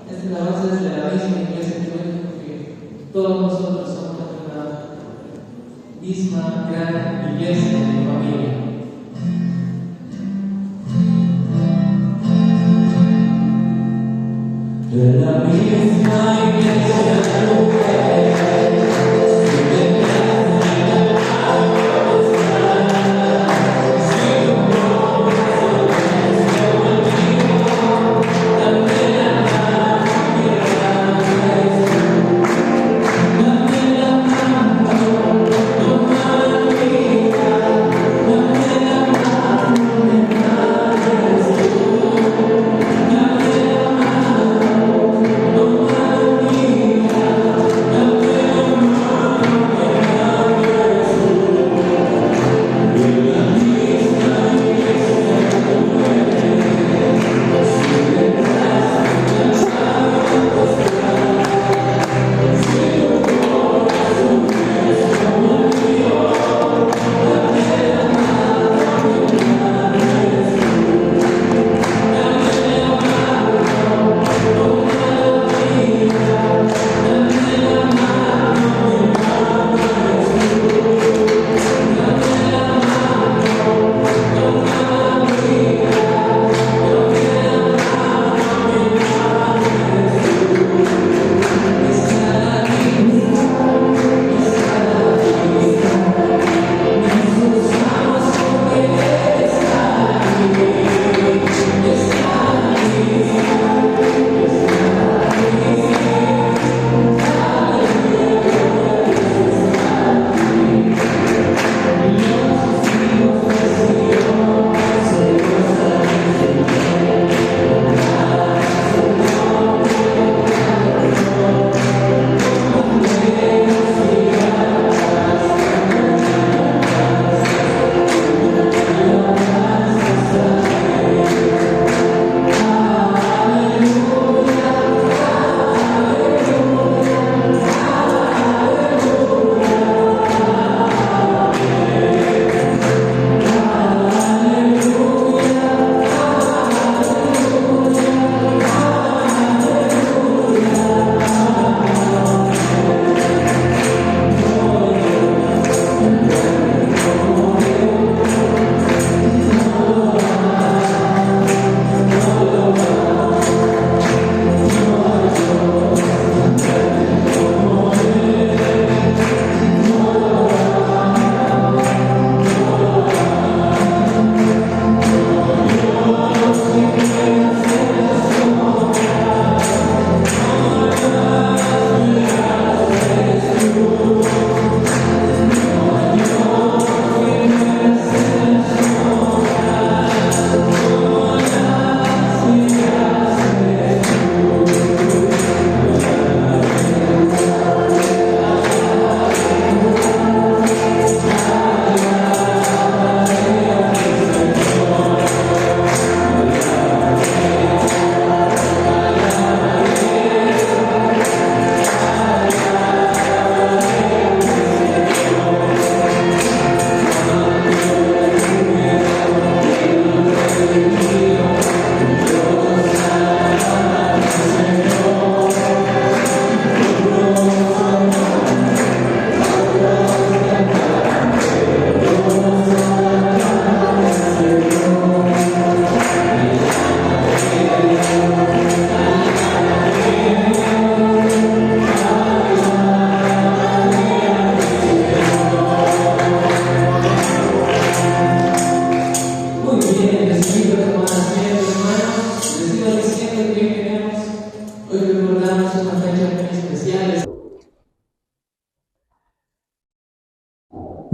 Esta es la base de la misma iglesia que todos nosotros somos una misma gran iglesia de familia. De la misma iglesia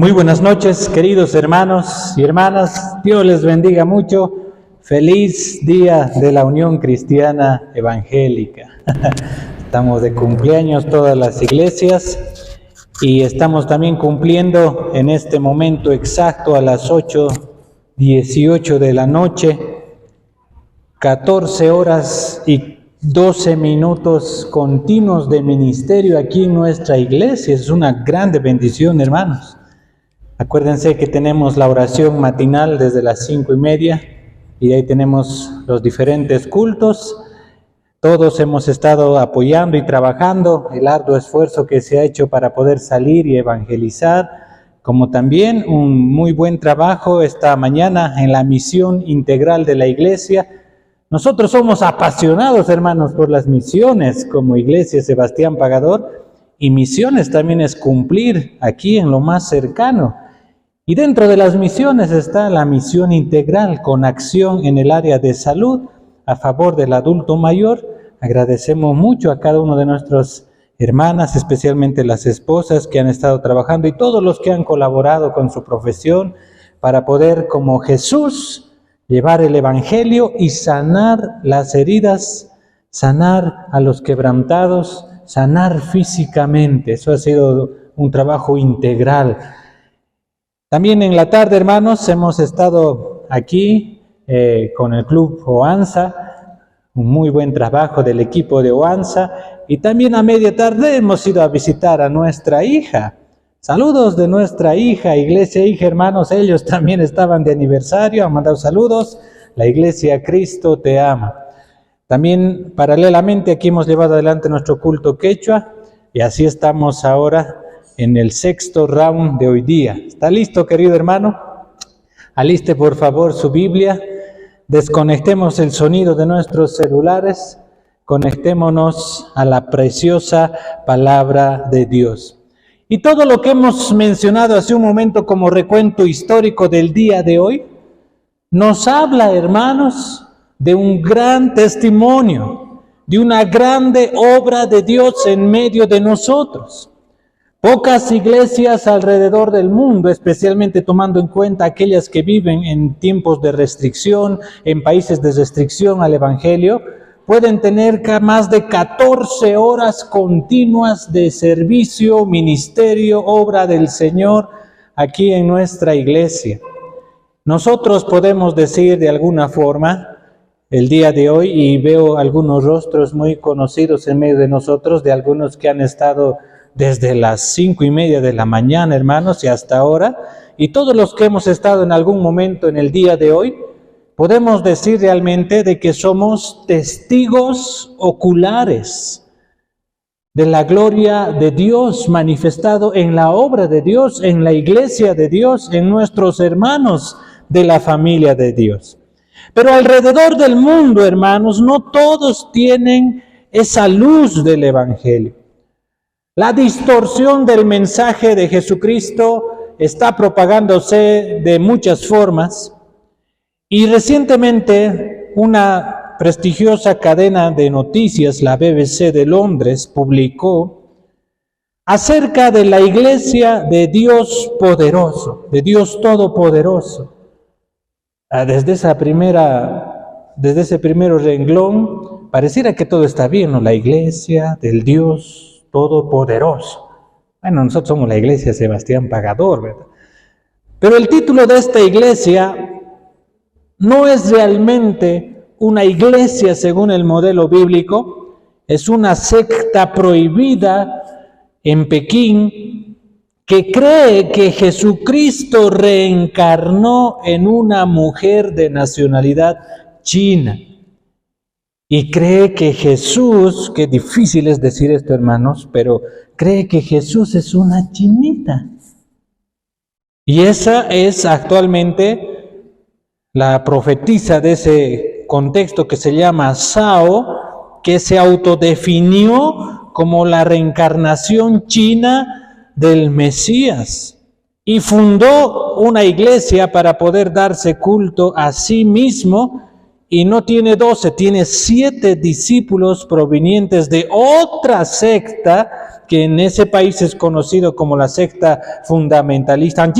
Muy buenas noches, queridos hermanos y hermanas. Dios les bendiga mucho. Feliz Día de la Unión Cristiana Evangélica. Estamos de cumpleaños todas las iglesias y estamos también cumpliendo en este momento exacto a las 8:18 de la noche, 14 horas y 12 minutos continuos de ministerio aquí en nuestra iglesia. Es una grande bendición, hermanos. Acuérdense que tenemos la oración matinal desde las 5:30 y de ahí tenemos los diferentes cultos. Todos hemos estado apoyando y trabajando el arduo esfuerzo que se ha hecho para poder salir y evangelizar, como también un muy buen trabajo esta mañana en la misión integral de la iglesia. Nosotros somos apasionados, hermanos, por las misiones como Iglesia Sebastián Pagador, y misiones también es cumplir aquí en lo más cercano. Y dentro de las misiones está la misión integral con acción en el área de salud a favor del adulto mayor. Agradecemos mucho a cada uno de nuestras hermanas, especialmente las esposas que han estado trabajando y todos los que han colaborado con su profesión para poder, como Jesús, llevar el evangelio y sanar las heridas, sanar a los quebrantados, sanar físicamente. Eso ha sido un trabajo integral. También en la tarde, hermanos, hemos estado aquí con el Club OANSA, un muy buen trabajo del equipo de OANSA, y también a media tarde hemos ido a visitar a nuestra hija. Saludos de nuestra hija, Iglesia Hija, hermanos, ellos también estaban de aniversario, han mandado saludos, la Iglesia Cristo te ama. También paralelamente aquí hemos llevado adelante nuestro culto quechua, y así estamos ahora en el 6º round de hoy día. ¿Está listo, querido hermano? Aliste por favor su Biblia. Desconectemos el sonido de nuestros celulares, conectémonos a la preciosa palabra de Dios. Y todo lo que hemos mencionado hace un momento como recuento histórico del día de hoy, nos habla, hermanos, de un gran testimonio, de una grande obra de Dios en medio de nosotros. Pocas iglesias alrededor del mundo, especialmente tomando en cuenta aquellas que viven en tiempos de restricción, en países de restricción al Evangelio, pueden tener más de 14 horas continuas de servicio, ministerio, obra del Señor aquí en nuestra iglesia. Nosotros podemos decir de alguna forma el día de hoy, y veo algunos rostros muy conocidos en medio de nosotros, de algunos que han estado desde las 5:30 de la mañana, hermanos, y hasta ahora, y todos los que hemos estado en algún momento en el día de hoy, podemos decir realmente de que somos testigos oculares de la gloria de Dios manifestado en la obra de Dios, en la iglesia de Dios, en nuestros hermanos de la familia de Dios. Pero alrededor del mundo, hermanos, no todos tienen esa luz del Evangelio. La distorsión del mensaje de Jesucristo está propagándose de muchas formas, y recientemente una prestigiosa cadena de noticias, la BBC de Londres, publicó acerca de la iglesia de Dios poderoso, de Dios todopoderoso. Desde ese primer renglón, pareciera que todo está bien, ¿no? La iglesia del Dios todopoderoso. Bueno, nosotros somos la iglesia Sebastián Pagador, ¿verdad? Pero el título de esta iglesia no es realmente una iglesia según el modelo bíblico, es una secta prohibida en Pekín que cree que Jesucristo reencarnó en una mujer de nacionalidad china. Y cree que Jesús, qué difícil es decir esto, hermanos, pero cree que Jesús es una chinita. Y esa es actualmente la profetisa de ese contexto que se llama Sao, que se autodefinió como la reencarnación china del Mesías. Y fundó una iglesia para poder darse culto a sí mismo. Y no tiene 12, tiene 7 discípulos provenientes de otra secta que en ese país es conocido como la secta fundamentalista,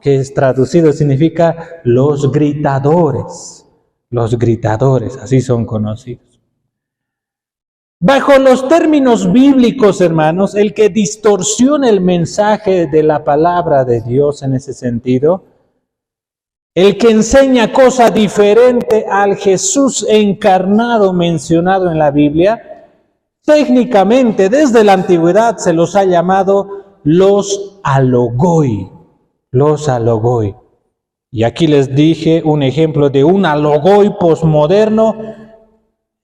que es traducido significa los gritadores. Los gritadores, así son conocidos. Bajo los términos bíblicos, hermanos, el que distorsiona el mensaje de la palabra de Dios en ese sentido, el que enseña cosa diferente al Jesús encarnado mencionado en la Biblia, técnicamente desde la antigüedad se los ha llamado los alogoi, los alogoi. Y aquí les dije un ejemplo de un alogoi posmoderno,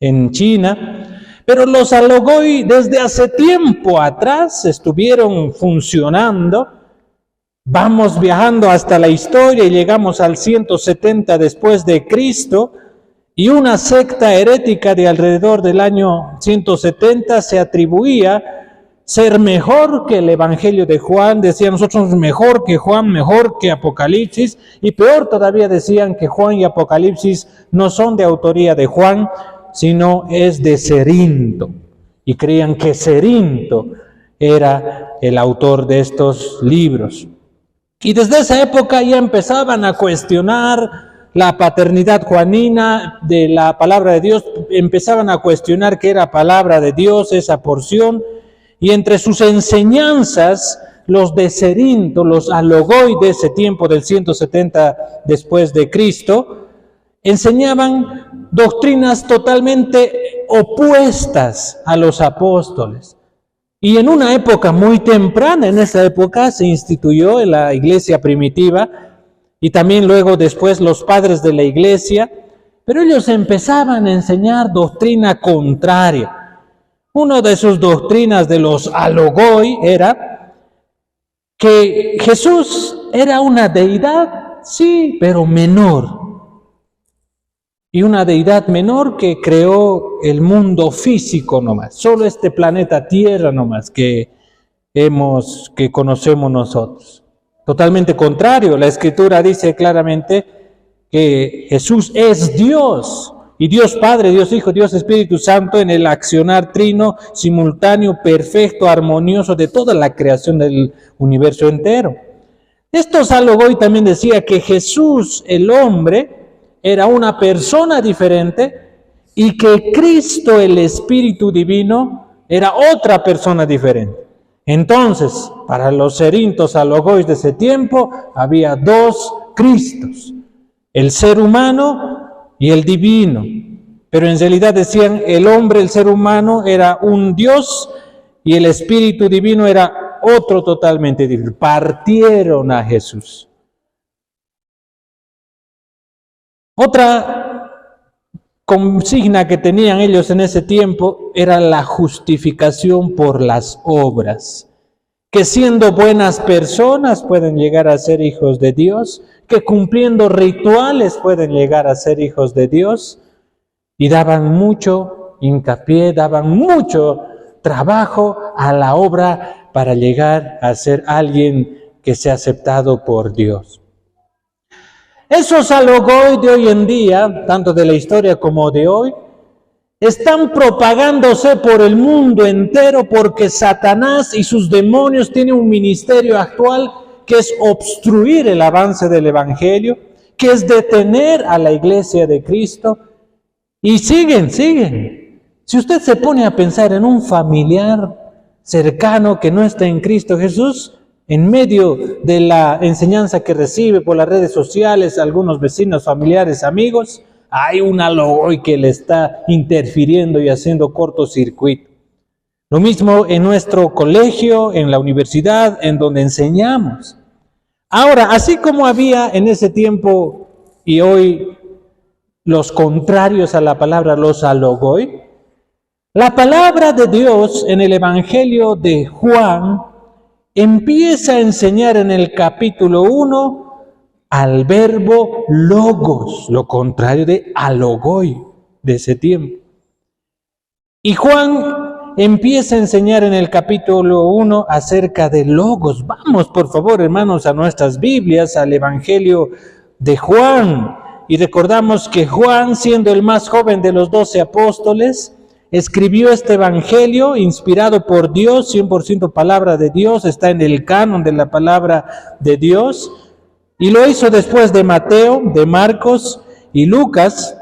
en China, pero los alogoi desde hace tiempo atrás estuvieron funcionando. Vamos viajando hasta la historia y llegamos al 170 después de Cristo, y una secta herética de alrededor del año 170 se atribuía ser mejor que el Evangelio de Juan. Decían: nosotros somos mejor que Juan, mejor que Apocalipsis, y peor todavía, decían que Juan y Apocalipsis no son de autoría de Juan, sino es de Cerinto, y creían que Cerinto era el autor de estos libros. Y desde esa época ya empezaban a cuestionar la paternidad juanina de la palabra de Dios, empezaban a cuestionar que era palabra de Dios esa porción, y entre sus enseñanzas, los de Cerinto, los alogoi de ese tiempo del 170 después de Cristo, enseñaban doctrinas totalmente opuestas a los apóstoles. Y en una época muy temprana, en esa época se instituyó en la iglesia primitiva, y también luego después los padres de la iglesia, pero ellos empezaban a enseñar doctrina contraria. Una de sus doctrinas de los alogoi era que Jesús era una deidad, sí, pero menor. Y una deidad menor que creó el mundo físico nomás, solo este planeta Tierra nomás que conocemos nosotros. Totalmente contrario, la Escritura dice claramente que Jesús es Dios, y Dios Padre, Dios Hijo, Dios Espíritu Santo, en el accionar trino, simultáneo, perfecto, armonioso de toda la creación del universo entero. Estos alogoi también decía que Jesús, el hombre, era una persona diferente, y que Cristo, el Espíritu Divino, era otra persona diferente. Entonces, para los cerintos alogois de ese tiempo, había dos Cristos, el ser humano y el divino. Pero en realidad decían, el hombre, el ser humano, era un Dios, y el Espíritu Divino era otro totalmente diferente. Partieron a Jesús. Otra consigna que tenían ellos en ese tiempo era la justificación por las obras, que siendo buenas personas pueden llegar a ser hijos de Dios, que cumpliendo rituales pueden llegar a ser hijos de Dios, y daban mucho hincapié, daban mucho trabajo a la obra para llegar a ser alguien que sea aceptado por Dios. Esos alogoi de hoy en día, tanto de la historia como de hoy, están propagándose por el mundo entero porque Satanás y sus demonios tienen un ministerio actual que es obstruir el avance del Evangelio, que es detener a la iglesia de Cristo, y siguen. Si usted se pone a pensar en un familiar cercano que no está en Cristo Jesús, en medio de la enseñanza que recibe por las redes sociales, algunos vecinos, familiares, amigos, hay un alogoi que le está interfiriendo y haciendo cortocircuito. Lo mismo en nuestro colegio, en la universidad, en donde enseñamos. Ahora, así como había en ese tiempo y hoy los contrarios a la palabra, los alogoi, la palabra de Dios en el Evangelio de Juan empieza a enseñar en el capítulo 1 al verbo logos, lo contrario de alogoi de ese tiempo. Y Juan empieza a enseñar en el capítulo 1 acerca de logos. Vamos, por favor, hermanos, a nuestras Biblias, al Evangelio de Juan. Y recordamos que Juan, siendo el más joven de los 12 apóstoles, escribió este evangelio inspirado por Dios, 100% palabra de Dios, está en el canon de la palabra de Dios, y lo hizo después de Mateo, de Marcos y Lucas,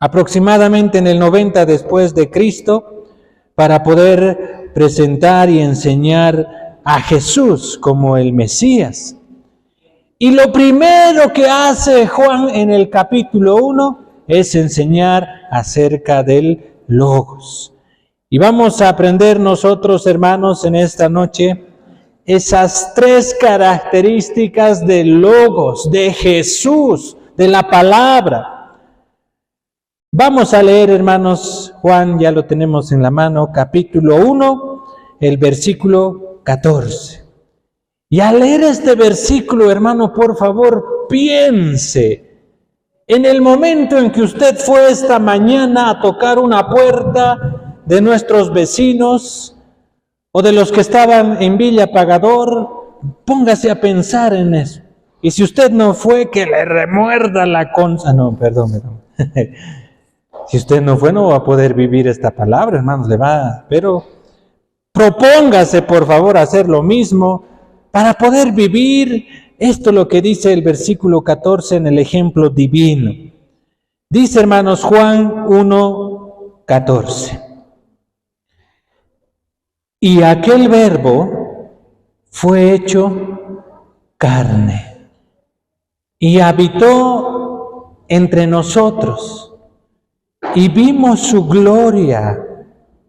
aproximadamente en el 90 después de Cristo, para poder presentar y enseñar a Jesús como el Mesías. Y lo primero que hace Juan en el capítulo 1 es enseñar acerca del Logos. Y vamos a aprender nosotros, hermanos, en esta noche, esas tres características del Logos, de Jesús, de la palabra. Vamos a leer, hermanos, Juan, ya lo tenemos en la mano, capítulo 1, el versículo 14. Y al leer este versículo, hermano, por favor, piense en el momento en que usted fue esta mañana a tocar una puerta de nuestros vecinos o de los que estaban en Villa Pagador. Póngase a pensar en eso. Y si usted no fue, que le remuerda la concha. No, perdón. Si usted no fue, no va a poder vivir esta palabra, hermanos, pero propóngase, por favor, hacer lo mismo para poder vivir esto, lo que dice el versículo 14 en el ejemplo divino. Dice, hermanos, Juan 1:14. Y aquel verbo fue hecho carne y habitó entre nosotros. Y vimos su gloria,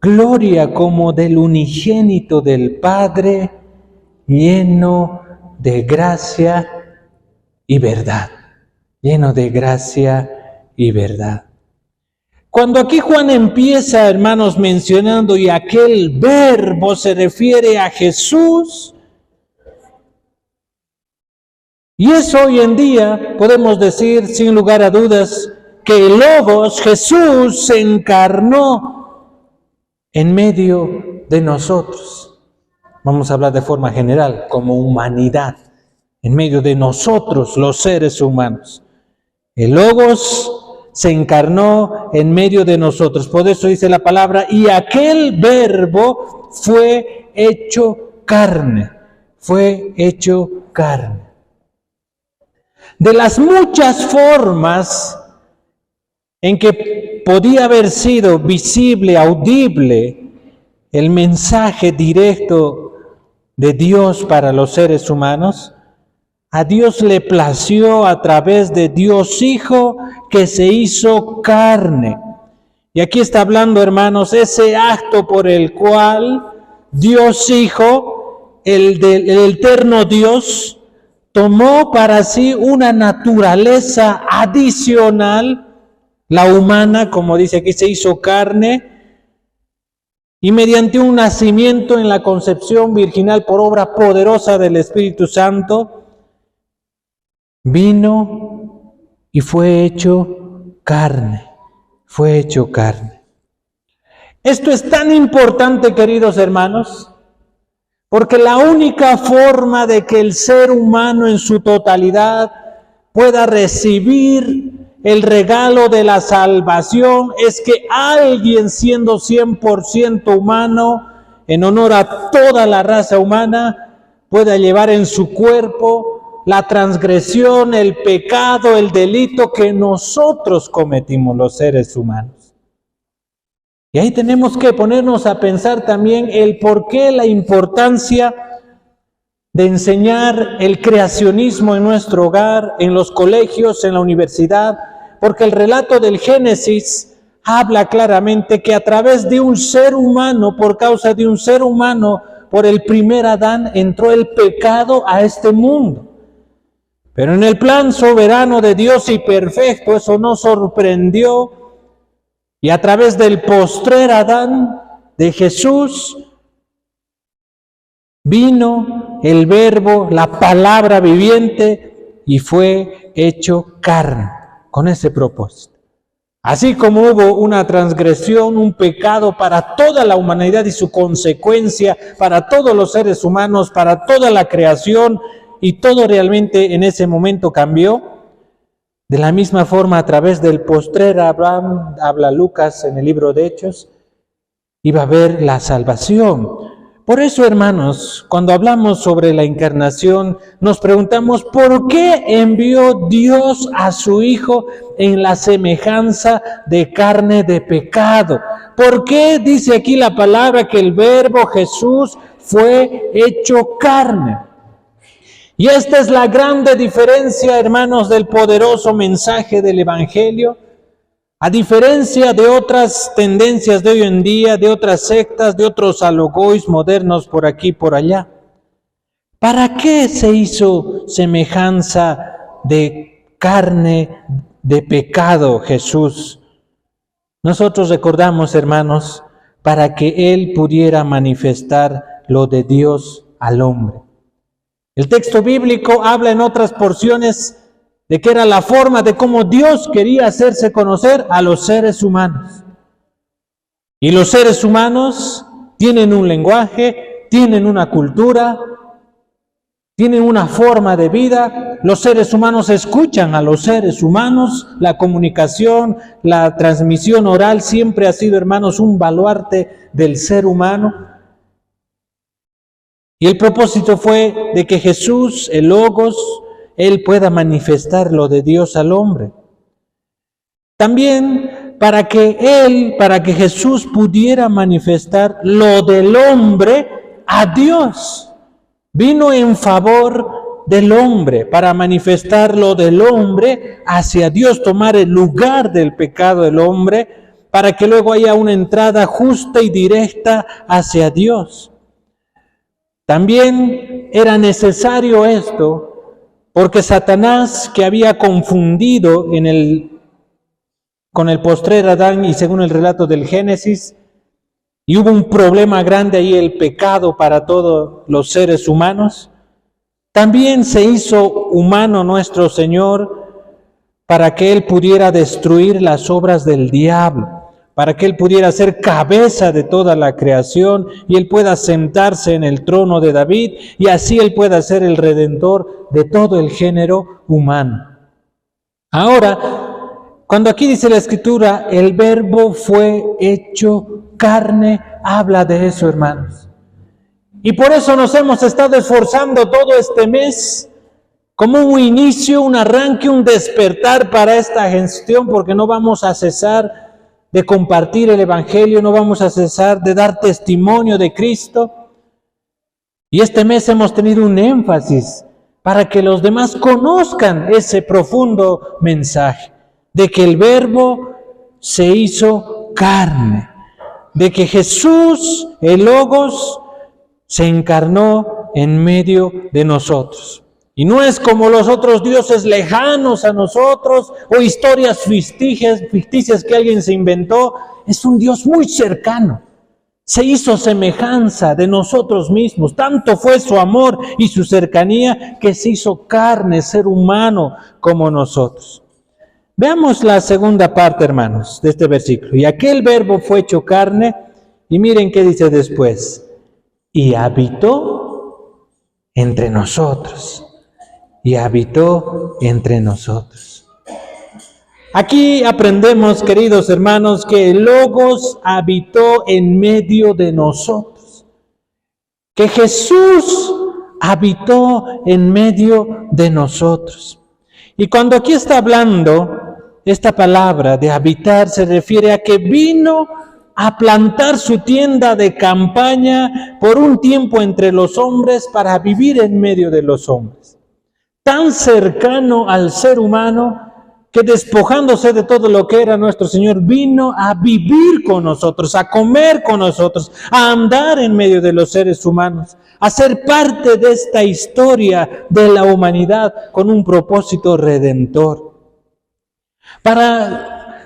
gloria como del unigénito del Padre, lleno de gracia y verdad. Lleno de gracia y verdad. Cuando aquí Juan empieza, hermanos, mencionando y aquel verbo se refiere a Jesús, y eso hoy en día podemos decir sin lugar a dudas que el Logos, Jesús, se encarnó en medio de nosotros. Vamos a hablar de forma general, como humanidad, en medio de nosotros, los seres humanos. El Logos se encarnó en medio de nosotros. Por eso dice la palabra, y aquel verbo fue hecho carne. Fue hecho carne. De las muchas formas en que podía haber sido visible, audible, el mensaje directo de Dios para los seres humanos, a Dios le plació a través de Dios Hijo que se hizo carne. Y aquí está hablando, hermanos, ese acto por el cual Dios Hijo, el eterno Dios, tomó para sí una naturaleza adicional, la humana, como dice aquí, se hizo carne, y mediante un nacimiento en la concepción virginal por obra poderosa del Espíritu Santo, vino y fue hecho carne, fue hecho carne. Esto es tan importante, queridos hermanos, porque la única forma de que el ser humano en su totalidad pueda recibir el regalo de la salvación es que alguien, siendo 100% humano, en honor a toda la raza humana, pueda llevar en su cuerpo la transgresión, el pecado, el delito que nosotros cometimos los seres humanos. Y ahí tenemos que ponernos a pensar también el por qué, la importancia de enseñar el creacionismo en nuestro hogar, en los colegios, en la universidad, porque el relato del Génesis habla claramente que a través de un ser humano, por causa de un ser humano, por el primer Adán, entró el pecado a este mundo. Pero en el plan soberano de Dios y perfecto, eso no sorprendió, y a través del postrer Adán, de Jesús, vino el Verbo, la palabra viviente, y fue hecho carne, con ese propósito. Así como hubo una transgresión, un pecado para toda la humanidad y su consecuencia para todos los seres humanos, para toda la creación, y todo realmente en ese momento cambió, de la misma forma a través del postrer Abraham, habla Lucas en el libro de Hechos, iba a haber la salvación. Por eso, hermanos, cuando hablamos sobre la encarnación, nos preguntamos, ¿por qué envió Dios a su Hijo en la semejanza de carne de pecado? ¿Por qué dice aquí la palabra que el Verbo Jesús fue hecho carne? Y esta es la grande diferencia, hermanos, del poderoso mensaje del Evangelio. A diferencia de otras tendencias de hoy en día, de otras sectas, de otros alogois modernos por aquí y por allá. ¿Para qué se hizo semejanza de carne de pecado Jesús? Nosotros recordamos, hermanos, para que Él pudiera manifestar lo de Dios al hombre. El texto bíblico habla en otras porciones de que era la forma de cómo Dios quería hacerse conocer a los seres humanos. Y los seres humanos tienen un lenguaje, tienen una cultura, tienen una forma de vida. Los seres humanos escuchan a los seres humanos. La comunicación, la transmisión oral siempre ha sido, hermanos, un baluarte del ser humano. Y el propósito fue de que Jesús, el Logos, Él pueda manifestar lo de Dios al hombre. También para que Jesús pudiera manifestar lo del hombre a Dios. Vino en favor del hombre, para manifestar lo del hombre hacia Dios, tomar el lugar del pecado del hombre, para que luego haya una entrada justa y directa hacia Dios. También era necesario esto, porque Satanás, que había confundido con el postrer Adán y según el relato del Génesis, y hubo un problema grande ahí, el pecado para todos los seres humanos, también se hizo humano nuestro Señor para que Él pudiera destruir las obras del diablo, para que Él pudiera ser cabeza de toda la creación y Él pueda sentarse en el trono de David y así Él pueda ser el redentor de todo el género humano. Ahora, cuando aquí dice la Escritura, el Verbo fue hecho carne, habla de eso, hermanos. Y por eso nos hemos estado esforzando todo este mes, como un inicio, un arranque, un despertar para esta gestión, porque no vamos a cesar de compartir el Evangelio, no vamos a cesar de dar testimonio de Cristo. Y este mes hemos tenido un énfasis para que los demás conozcan ese profundo mensaje, de que el Verbo se hizo carne, de que Jesús, el Logos, se encarnó en medio de nosotros. Y no es como los otros dioses lejanos a nosotros o historias ficticias que alguien se inventó. Es un Dios muy cercano. Se hizo semejanza de nosotros mismos. Tanto fue su amor y su cercanía que se hizo carne, ser humano como nosotros. Veamos la segunda parte, hermanos, de este versículo. Y aquel Verbo fue hecho carne, y miren qué dice después. Y habitó entre nosotros. Y habitó entre nosotros. Aquí aprendemos, queridos hermanos, que el Logos habitó en medio de nosotros. Que Jesús habitó en medio de nosotros. Y cuando aquí está hablando, esta palabra de habitar se refiere a que vino a plantar su tienda de campaña por un tiempo entre los hombres para vivir en medio de los hombres. Tan cercano al ser humano que despojándose de todo lo que era nuestro Señor, vino a vivir con nosotros, a comer con nosotros, a andar en medio de los seres humanos, a ser parte de esta historia de la humanidad con un propósito redentor.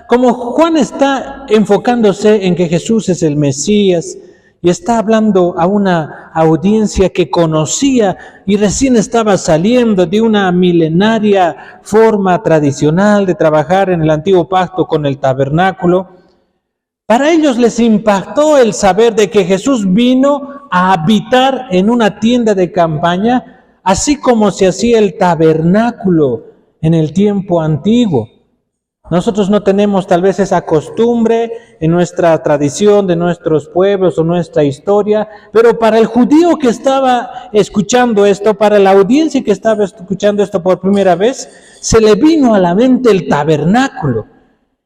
Como Juan está enfocándose en que Jesús es el Mesías y está hablando a una audiencia que conocía y recién estaba saliendo de una milenaria forma tradicional de trabajar en el antiguo pacto con el tabernáculo, para ellos les impactó el saber de que Jesús vino a habitar en una tienda de campaña, así como se hacía el tabernáculo en el tiempo antiguo. Nosotros no tenemos tal vez esa costumbre en nuestra tradición de nuestros pueblos o nuestra historia, pero para el judío que estaba escuchando esto, para la audiencia que estaba escuchando esto por primera vez, se le vino a la mente el tabernáculo.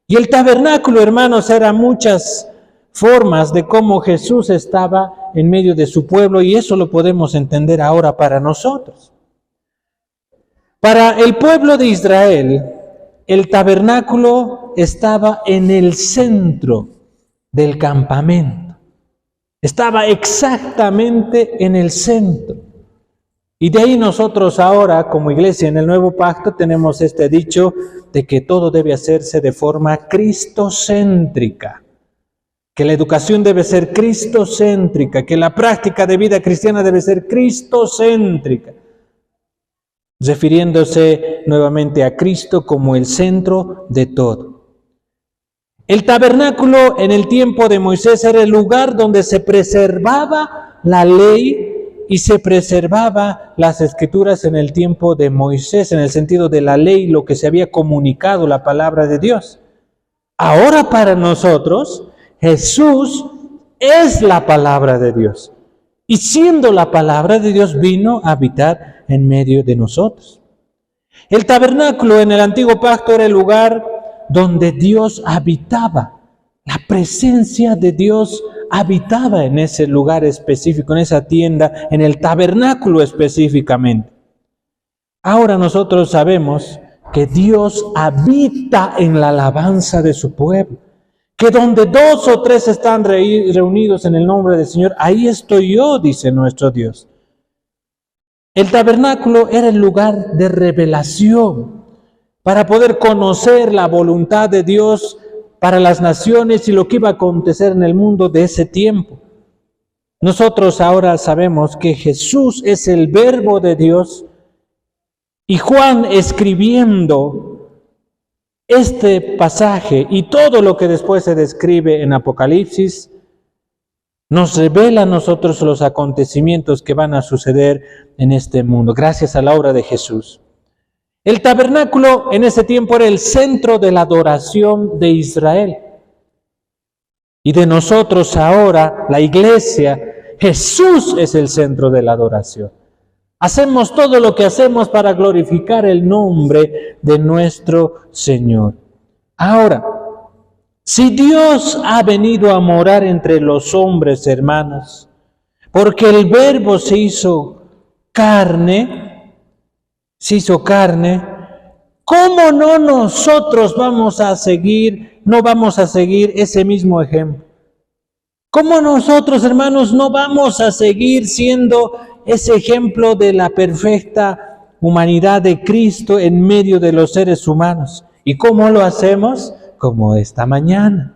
Y el tabernáculo, hermanos, era muchas formas de cómo Jesús estaba en medio de su pueblo, y eso lo podemos entender ahora para nosotros. Para el pueblo de Israel, el tabernáculo estaba en el centro del campamento. Estaba exactamente en el centro. Y de ahí nosotros ahora, como iglesia en el Nuevo Pacto, tenemos este dicho de que todo debe hacerse de forma cristocéntrica, que la educación debe ser cristocéntrica, que la práctica de vida cristiana debe ser cristocéntrica, refiriéndose nuevamente a Cristo como el centro de todo. El tabernáculo en el tiempo de Moisés era el lugar donde se preservaba la ley y se preservaba las escrituras en el tiempo de Moisés, en el sentido de la ley, lo que se había comunicado, la palabra de Dios. Ahora para nosotros, Jesús es la palabra de Dios. Y siendo la palabra de Dios, vino a habitar en medio de nosotros. El tabernáculo en el antiguo pacto era el lugar donde Dios habitaba. La presencia de Dios habitaba en ese lugar específico, en esa tienda, en el tabernáculo específicamente. Ahora nosotros sabemos que Dios habita en la alabanza de su pueblo, que donde 2 o 3 están reunidos en el nombre del Señor, ahí estoy yo, dice nuestro Dios. El tabernáculo era el lugar de revelación para poder conocer la voluntad de Dios para las naciones y lo que iba a acontecer en el mundo de ese tiempo. Nosotros ahora sabemos que Jesús es el Verbo de Dios, y Juan, escribiendo este pasaje y todo lo que después se describe en Apocalipsis, nos revela a nosotros los acontecimientos que van a suceder en este mundo, gracias a la obra de Jesús. El tabernáculo en ese tiempo era el centro de la adoración de Israel. Y de nosotros ahora, la iglesia, Jesús es el centro de la adoración. Hacemos todo lo que hacemos para glorificar el nombre de nuestro Señor. Ahora, si Dios ha venido a morar entre los hombres, hermanos, porque el Verbo se hizo carne, ¿cómo no nosotros no vamos a seguir ese mismo ejemplo? ¿Cómo nosotros, hermanos, no vamos a seguir siendo ese ejemplo de la perfecta humanidad de Cristo en medio de los seres humanos? ¿Y cómo lo hacemos? Como esta mañana,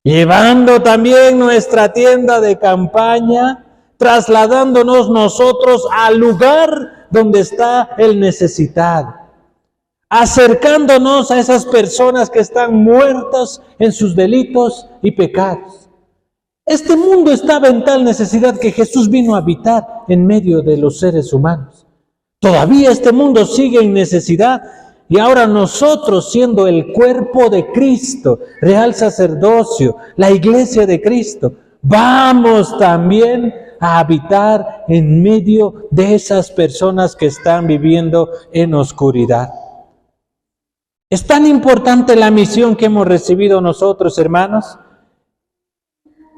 llevando también nuestra tienda de campaña, trasladándonos nosotros al lugar donde está el necesitado, acercándonos a esas personas que están muertas en sus delitos y pecados. Este mundo estaba en tal necesidad que Jesús vino a habitar en medio de los seres humanos. Todavía este mundo sigue en necesidad, y ahora nosotros, siendo el cuerpo de Cristo, real sacerdocio, la iglesia de Cristo, vamos también a habitar en medio de esas personas que están viviendo en oscuridad. Es tan importante la misión que hemos recibido nosotros, hermanos,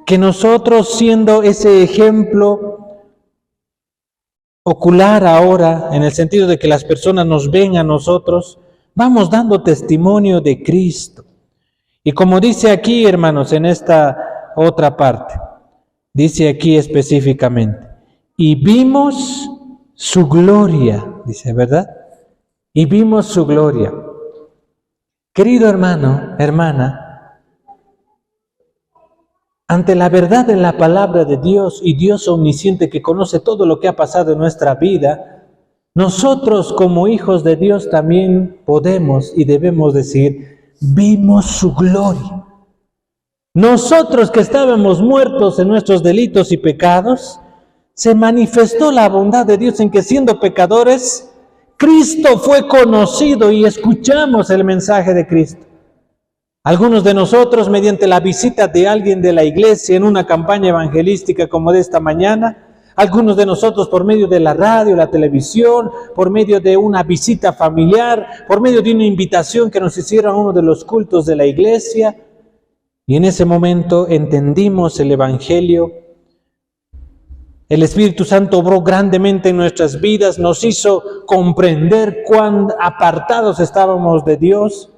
que nosotros, siendo ese ejemplo ocular ahora, en el sentido de que las personas nos ven a nosotros, vamos dando testimonio de Cristo. Y como dice aquí, hermanos, en esta otra parte, dice aquí específicamente, y vimos su gloria, dice, ¿verdad? Y vimos su gloria. Querido hermano, hermana, ante la verdad de la palabra de Dios y Dios omnisciente que conoce todo lo que ha pasado en nuestra vida, nosotros como hijos de Dios también podemos y debemos decir, vimos su gloria. Nosotros que estábamos muertos en nuestros delitos y pecados, se manifestó la bondad de Dios en que siendo pecadores, Cristo fue conocido y escuchamos el mensaje de Cristo. Algunos de nosotros, mediante la visita de alguien de la iglesia en una campaña evangelística como de esta mañana, algunos de nosotros por medio de la radio, la televisión, por medio de una visita familiar, por medio de una invitación que nos hicieron a uno de los cultos de la iglesia, y en ese momento entendimos el Evangelio. El Espíritu Santo obró grandemente en nuestras vidas, nos hizo comprender cuán apartados estábamos de Dios,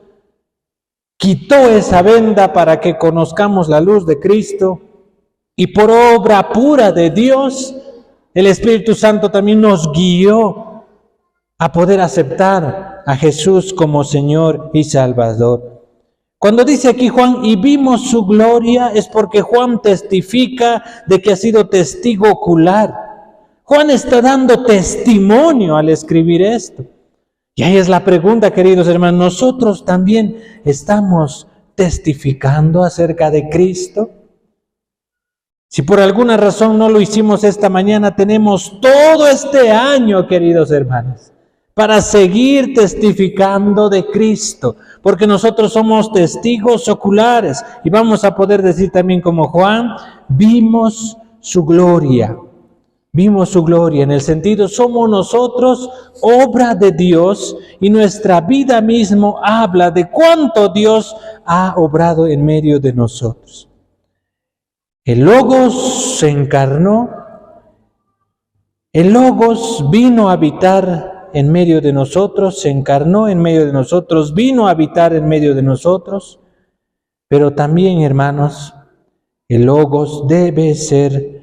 quitó esa venda para que conozcamos la luz de Cristo, y por obra pura de Dios, El Espíritu Santo también nos guió a poder aceptar a Jesús como Señor y Salvador. Cuando dice aquí Juan, y vimos su gloria, es porque Juan testifica de que ha sido testigo ocular. Juan está dando testimonio al escribir esto. Y ahí es la pregunta, queridos hermanos, ¿nosotros también estamos testificando acerca de Cristo? Si por alguna razón no lo hicimos esta mañana, tenemos todo este año, queridos hermanos, para seguir testificando de Cristo, porque nosotros somos testigos oculares y vamos a poder decir también como Juan, vimos su gloria. Vimos su gloria en el sentido, somos nosotros obra de Dios y nuestra vida mismo habla de cuánto Dios ha obrado en medio de nosotros. El Logos se encarnó, el Logos vino a habitar en medio de nosotros, se encarnó en medio de nosotros, vino a habitar en medio de nosotros, pero también, hermanos, el Logos debe ser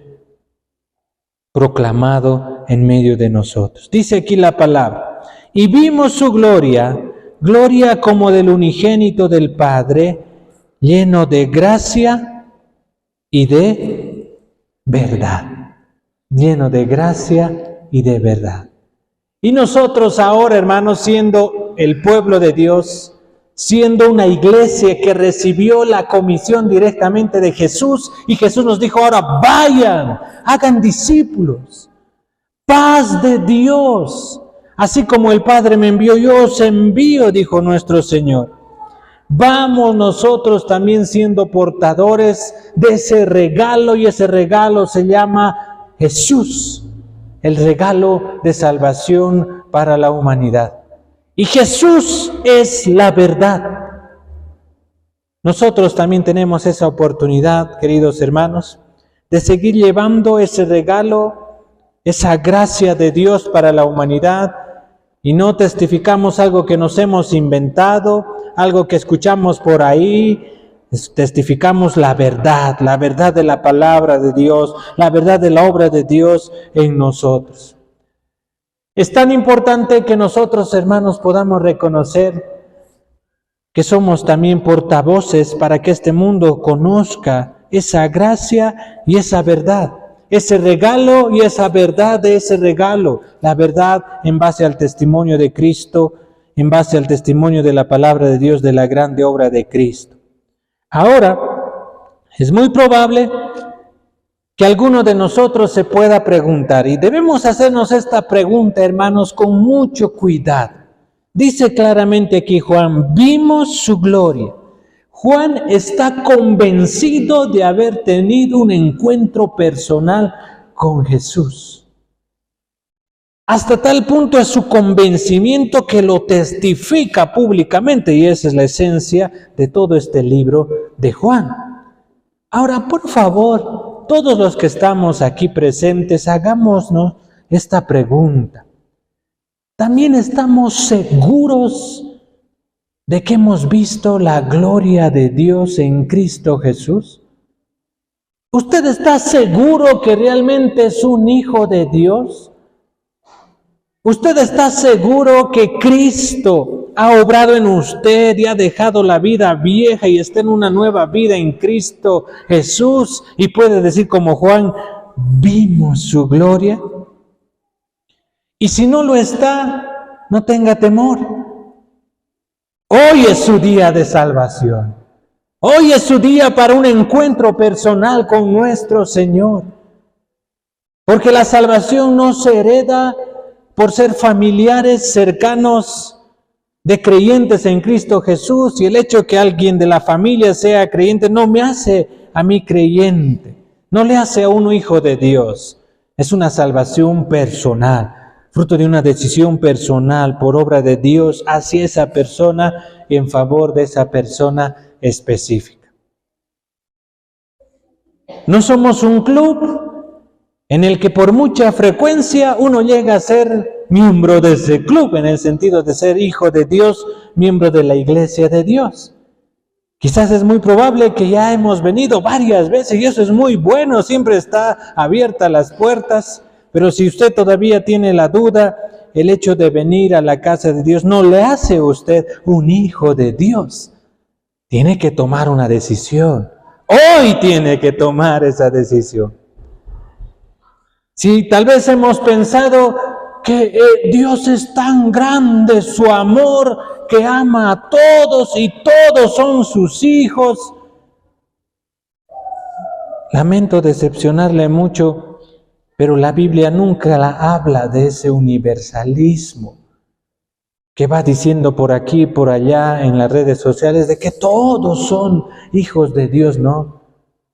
proclamado en medio de nosotros. Dice aquí la palabra, y vimos su gloria, gloria como del unigénito del Padre, lleno de gracia y de verdad. Lleno de gracia y de verdad. Y nosotros ahora, hermanos, siendo el pueblo de Dios, siendo una iglesia que recibió la comisión directamente de Jesús, y Jesús nos dijo, ahora vayan, hagan discípulos, paz de Dios, así como el Padre me envió, yo os envío, dijo nuestro Señor. Vamos nosotros también siendo portadores de ese regalo, y ese regalo se llama Jesús, el regalo de salvación para la humanidad. Y Jesús es la verdad. Nosotros también tenemos esa oportunidad, queridos hermanos, de seguir llevando ese regalo, esa gracia de Dios para la humanidad, y no testificamos algo que nos hemos inventado, algo que escuchamos por ahí, testificamos la verdad de la palabra de Dios, la verdad de la obra de Dios en nosotros. Es tan importante que nosotros, hermanos, podamos reconocer que somos también portavoces para que este mundo conozca esa gracia y esa verdad, ese regalo y esa verdad de ese regalo, la verdad en base al testimonio de Cristo, en base al testimonio de la palabra de Dios, de la grande obra de Cristo. Ahora, es muy probable que alguno de nosotros se pueda preguntar, y debemos hacernos esta pregunta, hermanos, con mucho cuidado. Dice claramente aquí Juan, vimos su gloria. Juan está convencido de haber tenido un encuentro personal con Jesús. Hasta tal punto es su convencimiento que lo testifica públicamente, y esa es la esencia de todo este libro de Juan. Ahora, por favor, todos los que estamos aquí presentes, hagámonos esta pregunta. ¿También estamos seguros de que hemos visto la gloria de Dios en Cristo Jesús? ¿Usted está seguro que realmente es un hijo de Dios? ¿Usted está seguro que Cristo ha obrado en usted y ha dejado la vida vieja y está en una nueva vida en Cristo Jesús? Y puede decir como Juan, vimos su gloria. Y si no lo está, no tenga temor. Hoy es su día de salvación. Hoy es su día para un encuentro personal con nuestro Señor. Porque la salvación no se hereda por ser familiares cercanos de creyentes en Cristo Jesús, y el hecho que alguien de la familia sea creyente no me hace a mí creyente, no le hace a uno hijo de Dios. Es una salvación personal, fruto de una decisión personal por obra de Dios hacia esa persona y en favor de esa persona específica. No somos un club en el que por mucha frecuencia uno llega a ser miembro de ese club, en el sentido de ser hijo de Dios, miembro de la iglesia de Dios. Quizás es muy probable que ya hemos venido varias veces y eso es muy bueno, siempre está abiertas las puertas Pero si usted todavía tiene la duda, el hecho de venir a la casa de Dios no le hace a usted un hijo de Dios. Tiene que tomar una decisión. Hoy tiene que tomar esa decisión. Si tal vez hemos pensado que Dios es tan grande, su amor, que ama a todos y todos son sus hijos. Lamento decepcionarle mucho, pero la Biblia nunca habla de ese universalismo que va diciendo por aquí, por allá, en las redes sociales, de que todos son hijos de Dios. No,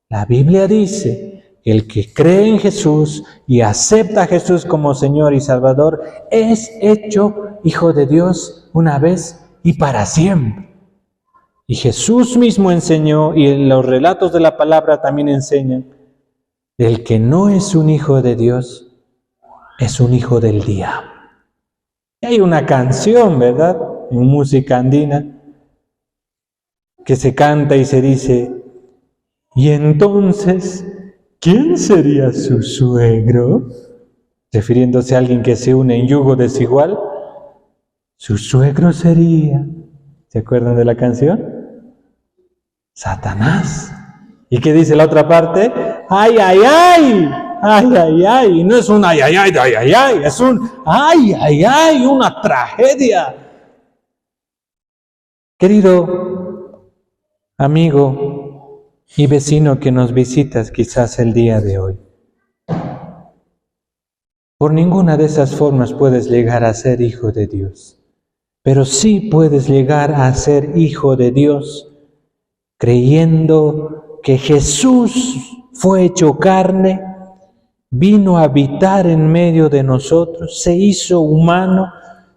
la Biblia dice que el que cree en Jesús y acepta a Jesús como Señor y Salvador es hecho hijo de Dios una vez y para siempre. Y Jesús mismo enseñó, y en los relatos de la palabra también enseñan, el que no es un hijo de Dios es un hijo del diablo. Hay una canción, ¿verdad?, en música andina, que se canta y se dice: y entonces, ¿quién sería su suegro? Refiriéndose a alguien que se une en yugo desigual. Su suegro sería, ¿se acuerdan de la canción? Satanás. ¿Y qué dice la otra parte? ¡Ay, ay, ay! ¡Ay, ay, ay! Y no es un ay, ay, ay, ay, ay, ay, es un ay, ay, ay, una tragedia. Querido amigo y vecino que nos visitas quizás el día de hoy, por ninguna de esas formas puedes llegar a ser hijo de Dios, pero sí puedes llegar a ser hijo de Dios creyendo que Jesús fue hecho carne, vino a habitar en medio de nosotros, se hizo humano,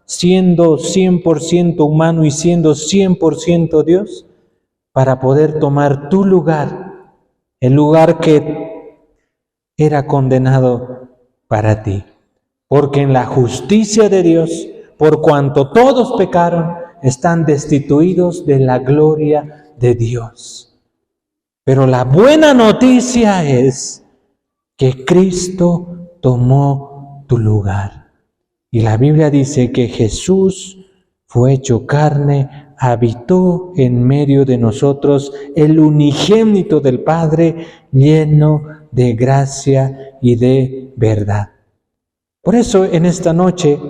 siendo 100% humano y siendo 100% Dios, para poder tomar tu lugar, el lugar que era condenado para ti. Porque en la justicia de Dios, por cuanto todos pecaron, están destituidos de la gloria de Dios. Pero la buena noticia es que Cristo tomó tu lugar. Y la Biblia dice que Jesús fue hecho carne, habitó en medio de nosotros, el unigénito del Padre, lleno de gracia y de verdad. Por eso en esta noche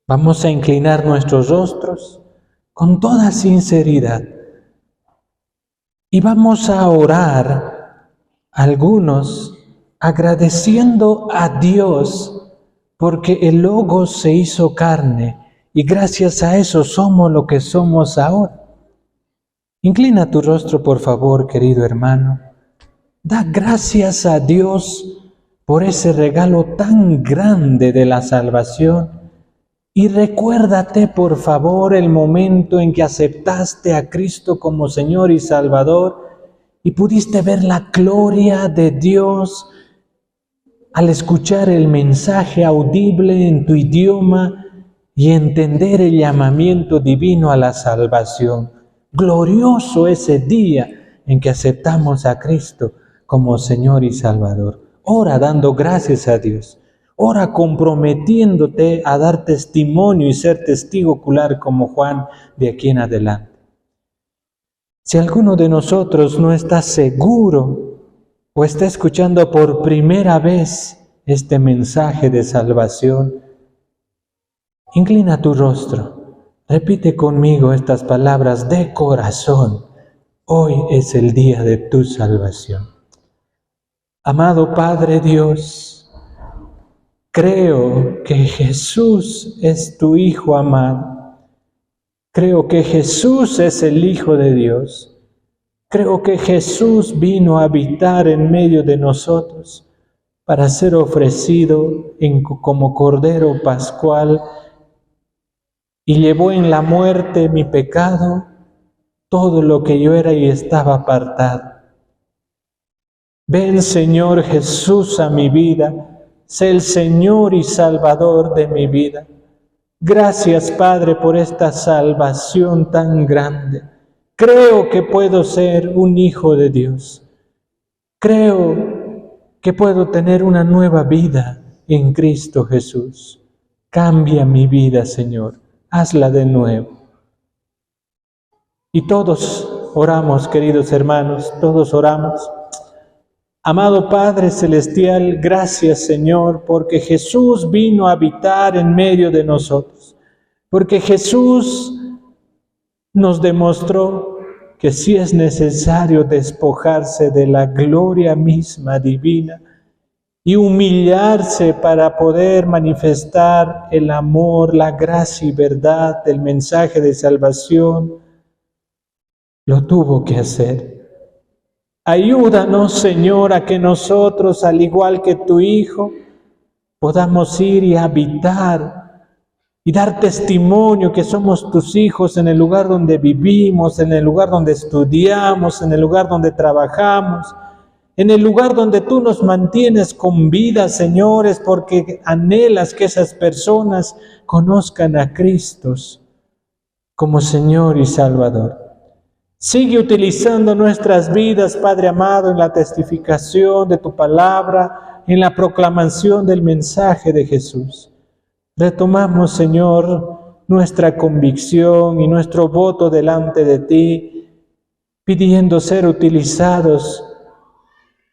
vamos a inclinar nuestros rostros con toda sinceridad y vamos a orar algunos agradeciendo a Dios porque el Logos se hizo carne y gracias a eso somos lo que somos ahora. Inclina tu rostro, por favor, querido hermano. Da gracias a Dios por ese regalo tan grande de la salvación. Y recuérdate, por favor, el momento en que aceptaste a Cristo como Señor y Salvador y pudiste ver la gloria de Dios al escuchar el mensaje audible en tu idioma y entender el llamamiento divino a la salvación. Glorioso ese día en que aceptamos a Cristo como Señor y Salvador. Ora dando gracias a Dios. Ora comprometiéndote a dar testimonio y ser testigo ocular como Juan de aquí en adelante. Si alguno de nosotros no está seguro o está escuchando por primera vez este mensaje de salvación, inclina tu rostro, repite conmigo estas palabras de corazón. Hoy es el día de tu salvación. Amado Padre Dios, creo que Jesús es tu Hijo amado. Creo que Jesús es el Hijo de Dios. Creo que Jesús vino a habitar en medio de nosotros para ser ofrecido como Cordero Pascual y llevó en la muerte mi pecado, todo lo que yo era y estaba apartado. Ven, Señor Jesús, a mi vida, sé el Señor y Salvador de mi vida. Gracias, Padre, por esta salvación tan grande. Creo que puedo ser un hijo de Dios. Creo que puedo tener una nueva vida en Cristo Jesús. Cambia mi vida, Señor. Hazla de nuevo. Y todos oramos, queridos hermanos, todos oramos. Amado Padre Celestial, gracias, Señor, porque Jesús vino a habitar en medio de nosotros. Porque Jesús nos demostró que sí es necesario despojarse de la gloria misma divina y humillarse para poder manifestar el amor, la gracia y verdad del mensaje de salvación. Lo tuvo que hacer. Ayúdanos, Señor, a que nosotros, al igual que tu Hijo, podamos ir y habitar y dar testimonio que somos tus hijos en el lugar donde vivimos, en el lugar donde estudiamos, en el lugar donde trabajamos, en el lugar donde tú nos mantienes con vida, Señores, porque anhelas que esas personas conozcan a Cristo como Señor y Salvador. Sigue utilizando nuestras vidas, Padre amado, en la testificación de tu palabra, en la proclamación del mensaje de Jesús. Retomamos, Señor, nuestra convicción y nuestro voto delante de ti, pidiendo ser utilizados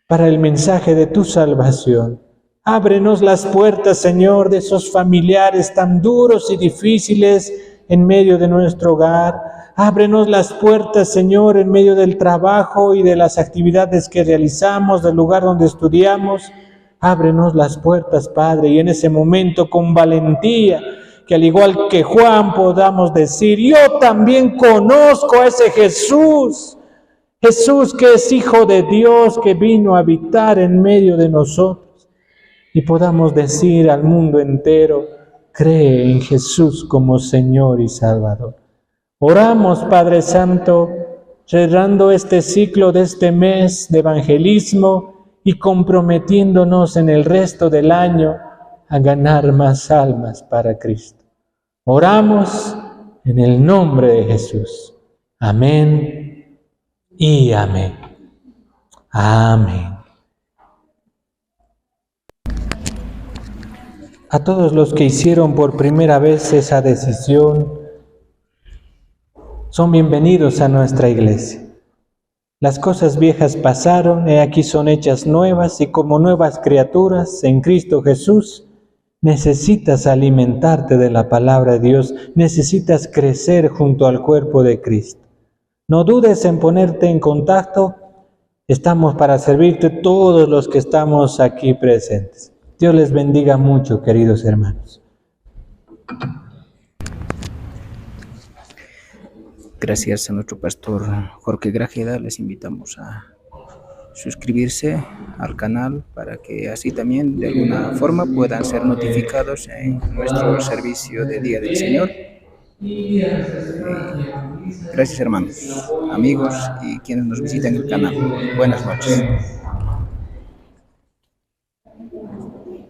para el mensaje de tu salvación. Ábrenos las puertas, Señor, de esos familiares tan duros y difíciles en medio de nuestro hogar. Ábrenos las puertas, Señor, en medio del trabajo y de las actividades que realizamos, del lugar donde estudiamos. Ábrenos las puertas, Padre, y en ese momento con valentía, que al igual que Juan podamos decir, yo también conozco a ese Jesús. Jesús que es Hijo de Dios, que vino a habitar en medio de nosotros. Y podamos decir al mundo entero, cree en Jesús como Señor y Salvador. Oramos, Padre Santo, cerrando este ciclo de este mes de evangelismo y comprometiéndonos en el resto del año a ganar más almas para Cristo. Oramos en el nombre de Jesús. Amén y amén. Amén. A todos los que hicieron por primera vez esa decisión, son bienvenidos a nuestra iglesia. Las cosas viejas pasaron, y aquí son hechas nuevas, y como nuevas criaturas en Cristo Jesús, necesitas alimentarte de la palabra de Dios, necesitas crecer junto al cuerpo de Cristo. No dudes en ponerte en contacto, estamos para servirte todos los que estamos aquí presentes. Dios les bendiga mucho, queridos hermanos. Gracias a nuestro pastor Jorge Grajeda, les invitamos a suscribirse al canal para que así también de alguna forma puedan ser notificados en nuestro servicio de Día del Señor. Gracias hermanos, amigos y quienes nos visitan el canal. Buenas noches.